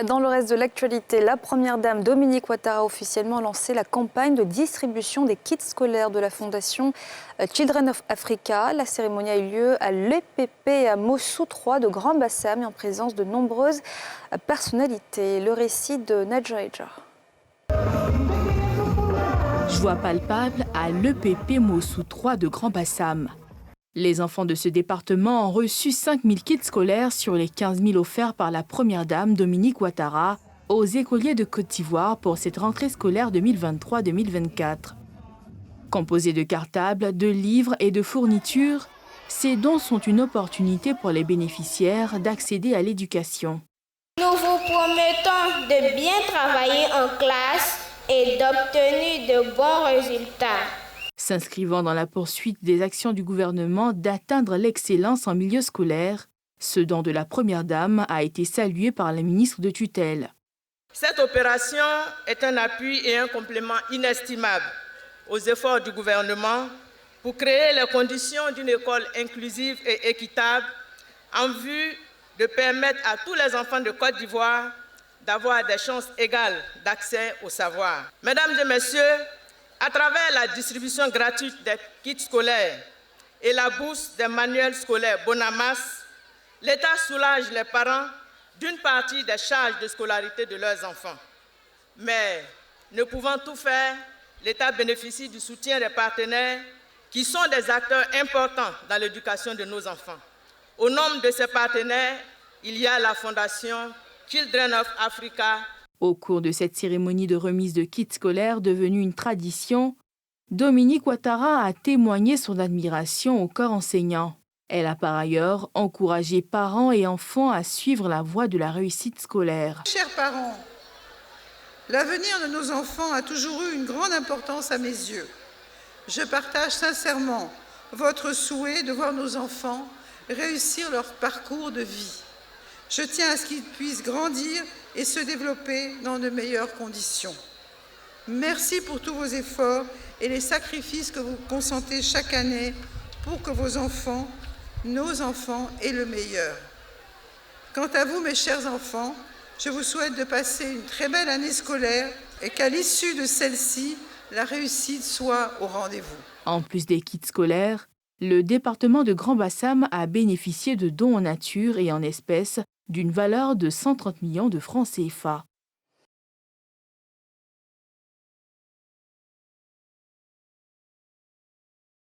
Dans le reste de l'actualité, la première dame Dominique Ouattara a officiellement lancé la campagne de distribution des kits scolaires de la fondation Children of Africa. La cérémonie a eu lieu à l'EPP à Mossou 3 de Grand Bassam et en présence de nombreuses personnalités. Le récit de Nadja Ejar. Joie palpable à l'EPP Mossou 3 de Grand Bassam. Les enfants de ce département ont reçu 5 000 kits scolaires sur les 15 000 offerts par la première dame Dominique Ouattara aux écoliers de Côte d'Ivoire pour cette rentrée scolaire 2023-2024. Composés de cartables, de livres et de fournitures, ces dons sont une opportunité pour les bénéficiaires d'accéder à l'éducation. Nous vous promettons de bien travailler en classe et d'obtenir de bons résultats. S'inscrivant dans la poursuite des actions du gouvernement d'atteindre l'excellence en milieu scolaire, ce don de la première dame a été salué par la ministre de tutelle. Cette opération est un appui et un complément inestimable aux efforts du gouvernement pour créer les conditions d'une école inclusive et équitable en vue de permettre à tous les enfants de Côte d'Ivoire d'avoir des chances égales d'accès au savoir. Mesdames et messieurs, à travers la distribution gratuite des kits scolaires et la bourse des manuels scolaires Bonamas, l'État soulage les parents d'une partie des charges de scolarité de leurs enfants. Mais ne pouvant tout faire, l'État bénéficie du soutien des partenaires qui sont des acteurs importants dans l'éducation de nos enfants. Au nombre de ces partenaires, il y a la Fondation Children of Africa. Au cours de cette cérémonie de remise de kits scolaires devenue une tradition, Dominique Ouattara a témoigné son admiration au corps enseignant. Elle a par ailleurs encouragé parents et enfants à suivre la voie de la réussite scolaire. Chers parents, l'avenir de nos enfants a toujours eu une grande importance à mes yeux. Je partage sincèrement votre souhait de voir nos enfants réussir leur parcours de vie. Je tiens à ce qu'ils puissent grandir et se développer dans de meilleures conditions. Merci pour tous vos efforts et les sacrifices que vous consentez chaque année pour que vos enfants, nos enfants, aient le meilleur. Quant à vous, mes chers enfants, je vous souhaite de passer une très belle année scolaire et qu'à l'issue de celle-ci, la réussite soit au rendez-vous. En plus des kits scolaires, le département de Grand Bassam a bénéficié de dons en nature et en espèces d'une valeur de 130 millions de francs CFA.